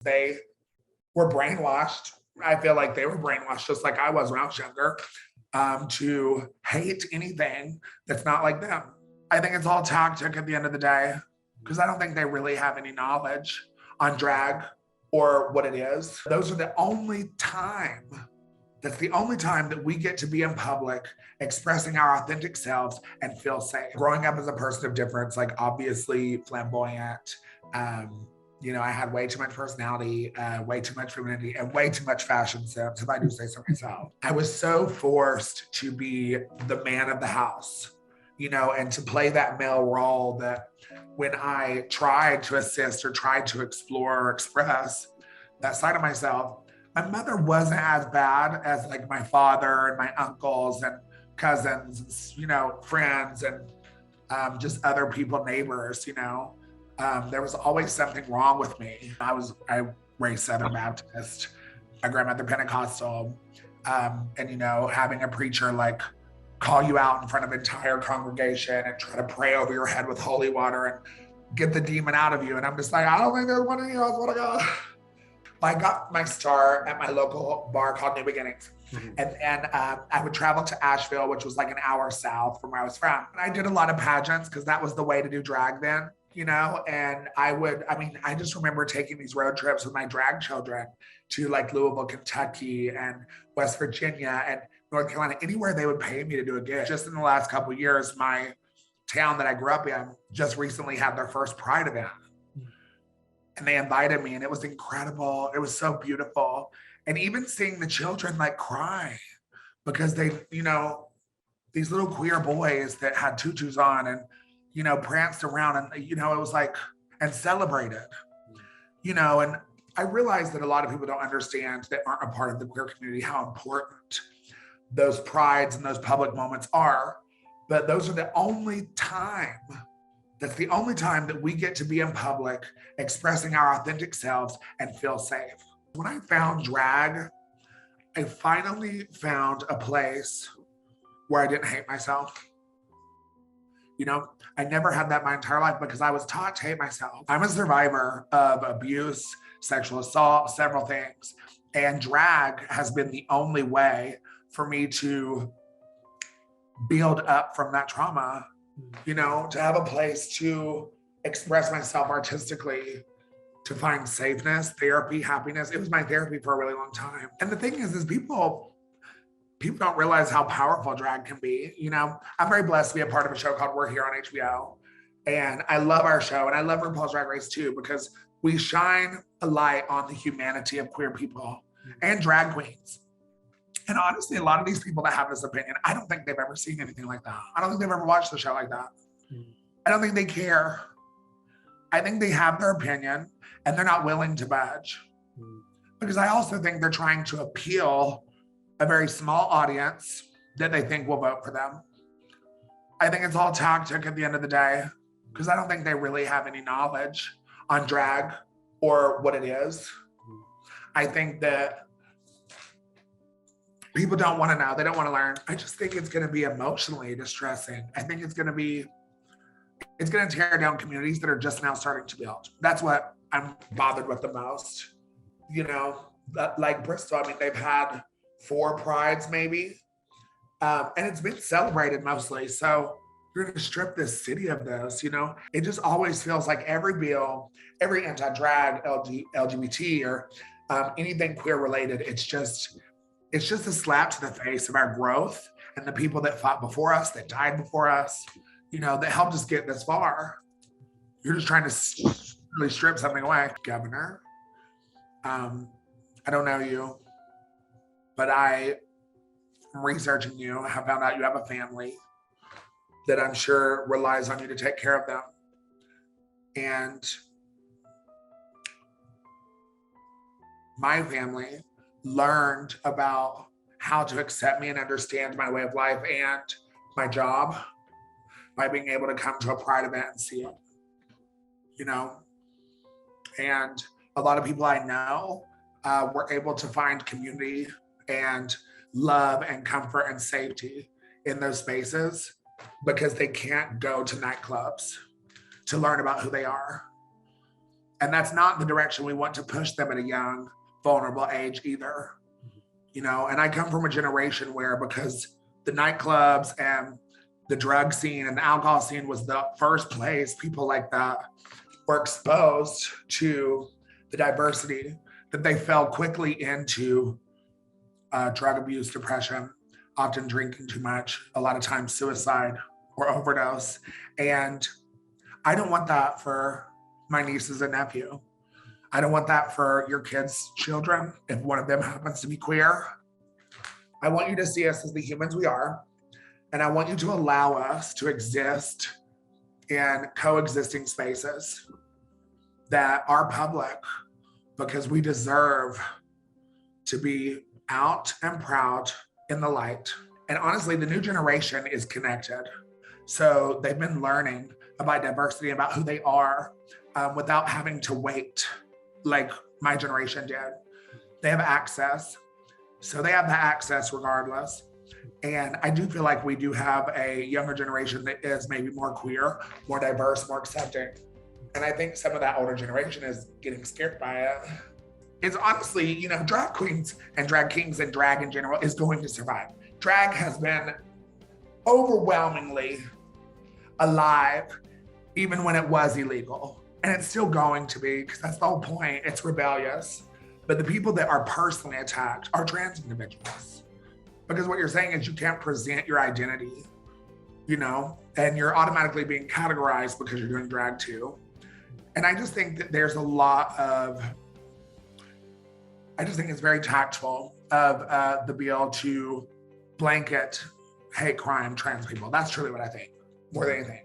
They were brainwashed. I feel like they were brainwashed just like I was when I was younger, to hate anything that's not like them. I think it's all tactic at the end of the day, because I don't think they really have any knowledge on drag or what it is. Those are the only time, that's the only time that we get to be in public expressing our authentic selves and feel safe. Growing up as a person of difference, like obviously flamboyant, I had way too much personality, way too much femininity, and way too much fashion sense, if I do say so myself. I was so forced to be the man of the house, and to play that male role that when I tried to assist or tried to explore or express that side of myself, my mother wasn't as bad as like my father and my uncles and cousins, friends and just other people, neighbors, there was always something wrong with me. I raised Southern Baptist, my grandmother Pentecostal, and having a preacher like call you out in front of an entire congregation and try to pray over your head with holy water and get the demon out of you. And I'm just like, I don't think there's one in you. I swear to God. I got my start at my local bar called New Beginnings. Mm-hmm. And I would travel to Asheville, which was like an hour south from where I was from. And I did a lot of pageants because that was the way to do drag then, and I just remember taking these road trips with my drag children to like Louisville, Kentucky and West Virginia and North Carolina, anywhere they would pay me to do a gig. Just in the last couple of years, my town that I grew up in just recently had their first Pride event. And they invited me and it was incredible. It was so beautiful. And even seeing the children like cry because they, these little queer boys that had tutus on and, pranced around and, it was like, and celebrated, and I realized that a lot of people don't understand that aren't a part of the queer community, how important those prides and those public moments are. But those are the only time, that's the only time that we get to be in public expressing our authentic selves and feel safe. When I found drag, I finally found a place where I didn't hate myself. I never had that my entire life because I was taught to hate myself. I'm a survivor of abuse, sexual assault, several things. And drag has been the only way for me to build up from that trauma, to have a place to express myself artistically, to find safeness, therapy, happiness. It was my therapy for a really long time. And the thing is people don't realize how powerful drag can be. I'm very blessed to be a part of a show called We're Here on HBO. And I love our show. And I love RuPaul's Drag Race too, because we shine a light on the humanity of queer people and drag queens. And honestly, a lot of these people that have this opinion, I don't think they've ever seen anything like that. I don't think they've ever watched the show like that. I don't think they care. I think they have their opinion and they're not willing to budge. Because I also think they're trying to appeal a very small audience that they think will vote for them. I think it's all tactic at the end of the day, because I don't think they really have any knowledge on drag or what it is. I think that people don't want to know, they don't want to learn. I just think it's going to be emotionally distressing. I think it's going to tear down communities that are just now starting to build. That's what I'm bothered with the most. Like Bristol, they've had 4 prides maybe, and it's been celebrated mostly. So you're going to strip this city of this, It just always feels like every bill, every anti-drag, LGBT, or anything queer related, it's just a slap to the face of our growth and the people that fought before us, that died before us, that helped us get this far. You're just trying to really strip something away. Governor, I don't know you, but I, from researching you, have found out you have a family that I'm sure relies on you to take care of them. And my family learned about how to accept me and understand my way of life and my job by being able to come to a Pride event and see it, And a lot of people I know were able to find community and love and comfort and safety in those spaces because they can't go to nightclubs to learn about who they are. And that's not the direction we want to push them at a young, vulnerable age either. You know, and I come from a generation where, because the nightclubs and the drug scene and the alcohol scene was the first place people like that were exposed to the diversity, that they fell quickly into drug abuse, depression, often drinking too much, a lot of times suicide or overdose. And I don't want that for my nieces and nephew. I don't want that for your kids' children if one of them happens to be queer. I want you to see us as the humans we are. And I want you to allow us to exist in coexisting spaces that are public, because we deserve to be out and proud in the light. And honestly, the new generation is connected. So they've been learning about diversity, about who they are, without having to wait like my generation did. They have access. So they have the access regardless. And I do feel like we do have a younger generation that is maybe more queer, more diverse, more accepting. And I think some of that older generation is getting scared by it. It's honestly, you know, drag queens and drag kings and drag in general is going to survive. Drag has been overwhelmingly alive, even when it was illegal. And it's still going to be, because that's the whole point. It's rebellious. But the people that are personally attacked are trans individuals. Because what you're saying is you can't present your identity, you know, and you're automatically being categorized because you're doing drag too. And I just think that there's a lot of, I just think it's very tactful of the bill to blanket hate crime trans people. That's truly what I think, more than anything.